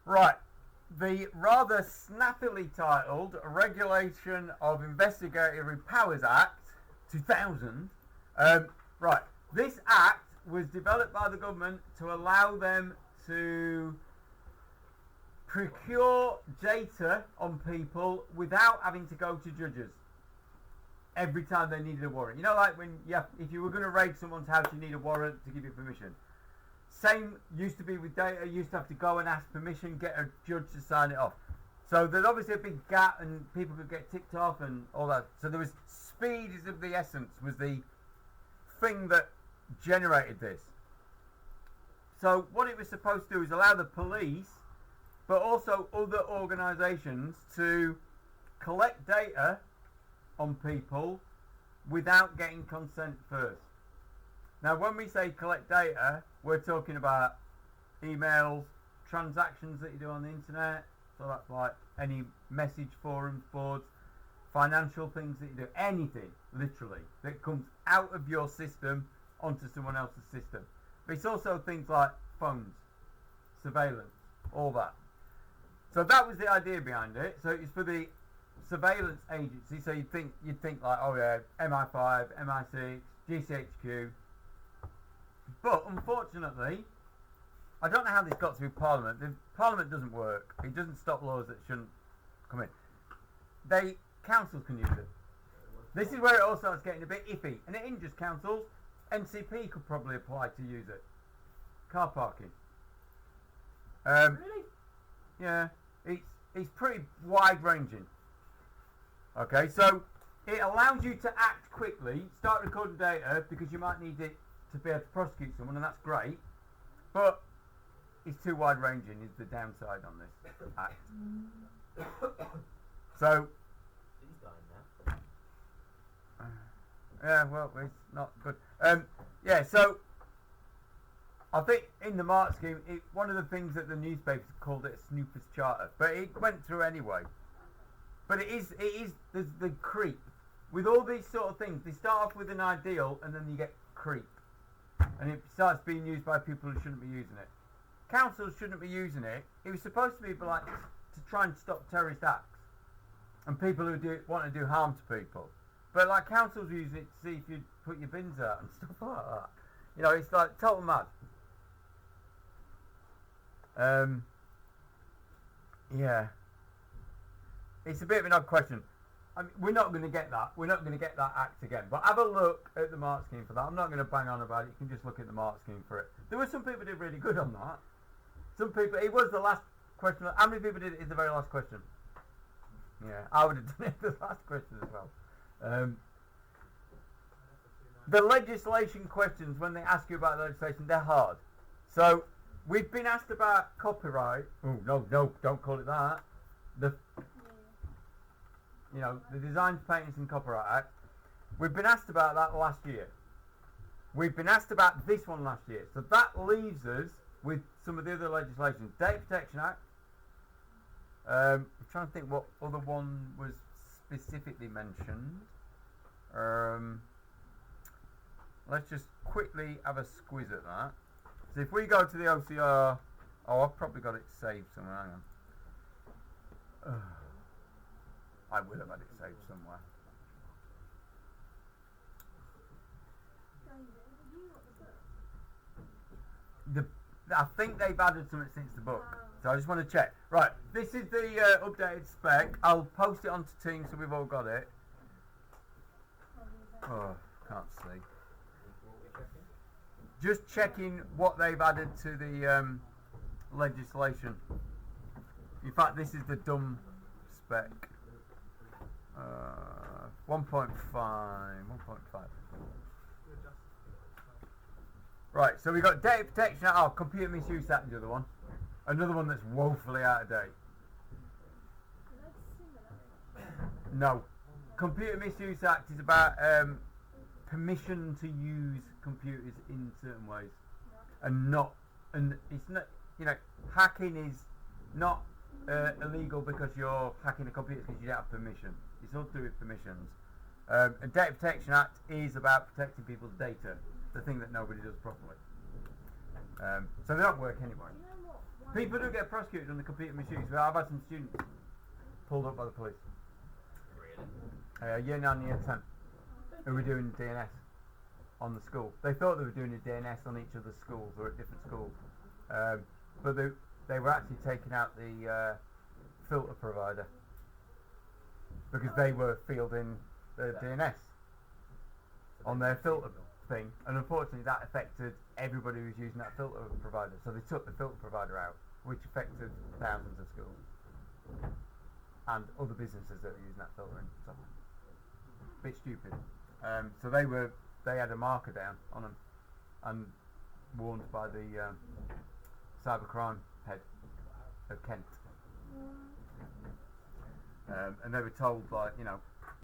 Right. The rather snappily titled Regulation of Investigatory Powers Act 2000. Right. This act was developed by the government to allow them to procure data on people without having to go to judges every time they needed a warrant. You know, like when if you were going to raid someone's house, you need a warrant to give you permission. Same used to be with data. You used to have to go and ask permission, get a judge to sign it off. So there's obviously a big gap, and people could get ticked off and all that. So there was speed is of the essence was the thing that generated this. So what it was supposed to do is allow the police, but also other organisations, to collect data on people without getting consent first. Now, when we say collect data, we're talking about emails, transactions that you do on the internet, so that's like any message forums, boards, financial things that you do, anything, literally, that comes out of your system onto someone else's system. But it's also things like phones, surveillance, all that. So that was the idea behind it. So it's for the surveillance agency. So you'd think like, oh yeah, MI5, MI6, GCHQ. But unfortunately, I don't know how this got through Parliament. The Parliament doesn't work. It doesn't stop laws that shouldn't come in. Councils can use it. This is where it all starts getting a bit iffy. And it isn't just councils. NCP could probably apply to use it. Car parking. Really? Yeah. It's pretty wide ranging. Okay, so it allows you to act quickly, start recording data because you might need it to be able to prosecute someone, and that's great. But it's too wide ranging is the downside on this act. So He's dying now. yeah, well, it's not good. Yeah, so I think in the Mark scheme, one of the things that the newspapers called it a snooper's charter, but it went through anyway. But it is the creep. With all these sort of things, they start off with an ideal, and then you get creep. And it starts being used by people who shouldn't be using it. Councils shouldn't be using it. It was supposed to be like to try and stop terrorist acts and people who want to do harm to people. But like councils use it to see if you put your bins out and stuff like that. You know, it's like total mad. Yeah. It's a bit of an odd question. I mean, we're not going to get that. We're not going to get that act again. But have a look at the Mark scheme for that. I'm not going to bang on about it. You can just look at the Mark scheme for it. There were some people who did really good on that. Some people, it was the last question. How many people did it is the very last question? Yeah, I would have done it the last question as well. The legislation questions, when they ask you about legislation, they're hard. So, we've been asked about copyright. Oh, no, don't call it that. The Design, Patents and Copyright Act. We've been asked about that last year. We've been asked about this one last year. So that leaves us with some of the other legislation. Data Protection Act. I'm trying to think what other one was specifically mentioned. Let's just quickly have a squiz at that. So if we go to the OCR, I've probably got it saved somewhere. Hang on. I will have had it saved somewhere. I think they've added something since the book, so I just want to check. Right, this is the updated spec. I'll post it onto Teams so we've all got it. Oh, can't see. Just checking what they've added to the legislation. In fact, this is the dumb spec. 1.5. Right, so we've got Data Protection Act. Oh, Computer Misuse Act, the other one. Another one that's woefully out of date. No. Computer Misuse Act is about permission to use computers in certain ways. And it's not, hacking is not illegal because you're hacking a computer because you don't have permission. It's all to do with permissions. And Data Protection Act is about protecting people's data, the thing that nobody does properly. So they don't work anyway. Do you know what People do get prosecuted on the computer misuse. Well, I've had some students pulled up by the police. Really? Year 9 and year 10 who were doing DNS on the school. They thought they were doing a DNS on each other's schools or at different schools, but they were actually taking out the filter provider because they were fielding the DNS on their filter thing, and unfortunately that affected everybody who was using that filter provider. So they took the filter provider out, which affected thousands of schools and other businesses that were using that filtering. So bit stupid. So they had a marker down on them and warned by the cybercrime head of Kent. And they were told, like, you know,